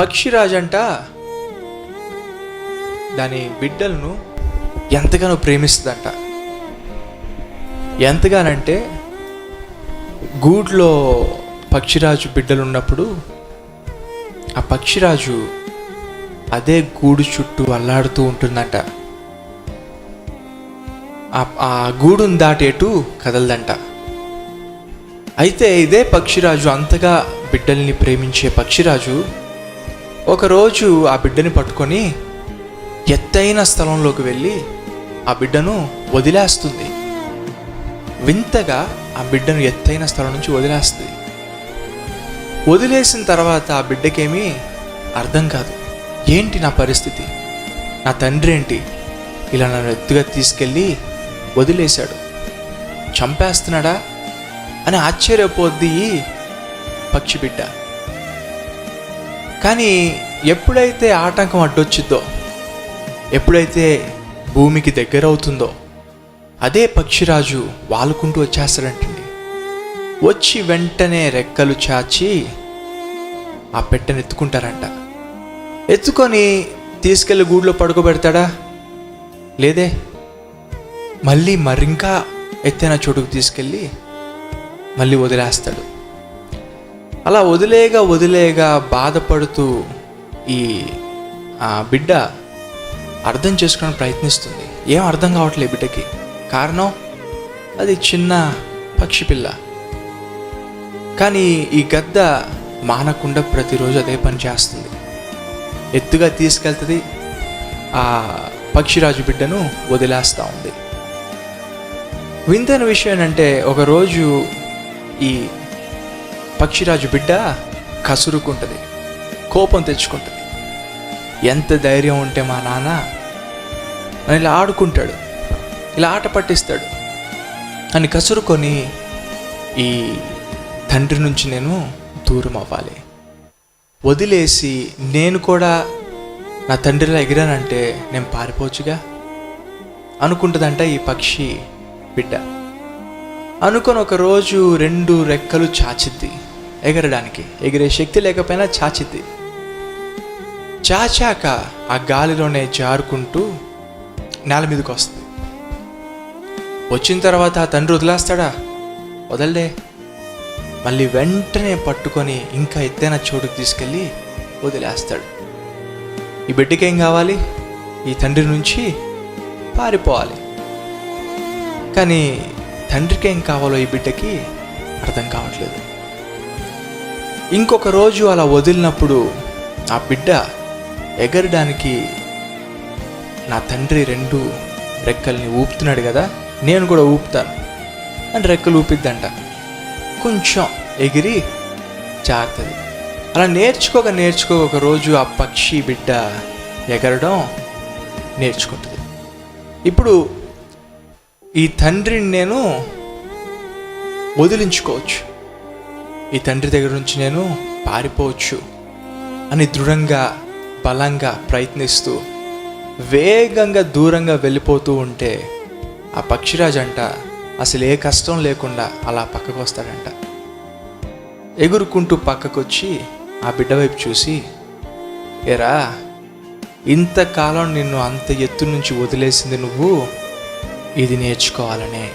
పక్షిరాజు అంట దాని బిడ్డలను ఎంతగానో ప్రేమిస్తుందంట. ఎంతగానంటే గూట్లో పక్షిరాజు బిడ్డలు ఉన్నప్పుడు ఆ పక్షిరాజు అదే గూడు చుట్టూ అల్లాడుతూ ఉంటుందంట. ఆ గూడును దాటేటు కదలదంట. అయితే ఇదే పక్షిరాజు, అంతగా బిడ్డల్ని ప్రేమించే పక్షిరాజు ఒకరోజు ఆ బిడ్డని పట్టుకొని ఎత్తైన స్థలంలోకి వెళ్ళి ఆ బిడ్డను వదిలేస్తుంది. వింతగా ఆ బిడ్డను ఎత్తైన స్థలం నుంచి వదిలేస్తుంది. వదిలేసిన తర్వాత ఆ బిడ్డకేమీ అర్థం కాదు. ఏంటి నా పరిస్థితి, నా తండ్రి ఏంటి ఇలా నన్ను ఎత్తుగా తీసుకెళ్ళి వదిలేశాడు, చంపేస్తున్నాడా అని ఆశ్చర్యపోద్ది పక్షి బిడ్డ. కానీ ఎప్పుడైతే ఆటంకం అడ్డొచ్చిద్దో, ఎప్పుడైతే భూమికి దగ్గర అవుతుందో, అదే పక్షిరాజు వాలుకుంటూ వచ్చేస్తాడంటండి. వచ్చి వెంటనే రెక్కలు చాచి ఆ పెట్టెను ఎత్తుకుంటారంట. ఎత్తుకొని తీసుకెళ్ళి గూడులో పడుకోబెడతాడా? లేదే, మళ్ళీ మరింకా ఎత్తైన చోటుకు తీసుకెళ్ళి మళ్ళీ వదిలేస్తాడు. అలా వదిలేగా బాధపడుతూ ఆ బిడ్డ అర్థం చేసుకోవడానికి ప్రయత్నిస్తుంది. ఏం అర్థం కావట్లేదు బిడ్డకి. కారణం, అది చిన్న పక్షి పిల్ల. కానీ ఈ గద్ద మానకుండా ప్రతిరోజు అదే పని చేస్తుంది. ఎత్తుగా తీసుకెళ్తుంది, ఆ పక్షిరాజు బిడ్డను వదిలేస్తూ ఉంది. వింతైన విషయం ఏంటంటే, ఒకరోజు ఈ పక్షిరాజు బిడ్డ కసురుకుంటుంది, కోపం తెచ్చుకుంటుంది. ఎంత ధైర్యం ఉంటే మా నాన్న అని ఇలా ఆడుకుంటాడు, ఇలా ఆట పట్టిస్తాడు అని కసురుకొని, ఈ తండ్రి నుంచి నేను దూరం అవ్వాలి, వదిలేసి నేను కూడా నా తండ్రిలా ఎగిరానంటే నేను పారిపోవచ్చుగా అనుకుంటుందంట ఈ పక్షి బిడ్డ. అనుకొని ఒకరోజు 2 రెక్కలు చాచిద్ది ఎగరడానికి. ఎగిరే శక్తి లేకపోయినా చాచిద్ది. చాచాక ఆ గాలిలోనే జారుకుంటూ నేల మీదకి వస్తుంది. వచ్చిన తర్వాత ఆ తండ్రి వదిలేస్తాడా? వదలడే. మళ్ళీ వెంటనే పట్టుకొని ఇంకా ఎత్తైన చోటుకు తీసుకెళ్ళి వదిలేస్తాడు. ఈ బిడ్డకి ఏం కావాలి? ఈ తండ్రి నుంచి పారిపోవాలి. కానీ తండ్రికి ఏం కావాలో ఈ బిడ్డకి అర్థం కావట్లేదు. ఇంకొక రోజు అలా వదిలినప్పుడు ఆ బిడ్డ ఎగరడానికి నా తండ్రి 2 రెక్కల్ని ఊపుతున్నాడు కదా, నేను కూడా ఊపుతాను అని రెక్కలు ఊపిద్దంట. కొంచెం ఎగిరి జారుతుంది. అలా నేర్చుకోక ఒక రోజు ఆ పక్షి బిడ్డ ఎగరడం నేర్చుకుంటుంది. ఇప్పుడు ఈ తండ్రిని నేను వదిలించుకోవచ్చు, ఈ తండ్రి దగ్గర నుంచి నేను పారిపోవచ్చు అని దృఢంగా బలంగా ప్రయత్నిస్తూ వేగంగా దూరంగా వెళ్ళిపోతూ ఉంటే ఆ పక్షిరాజు అంట అసలు ఏ కష్టం లేకుండా అలా పక్కకు వస్తాడంట. ఎగురుకుంటూ పక్కకొచ్చి ఆ బిడ్డ వైపు చూసి, ఏరా, ఇంతకాలం నిన్ను అంత ఎత్తు నుంచి వదిలేసింది నువ్వు ఇది నేర్చుకోవాలనే.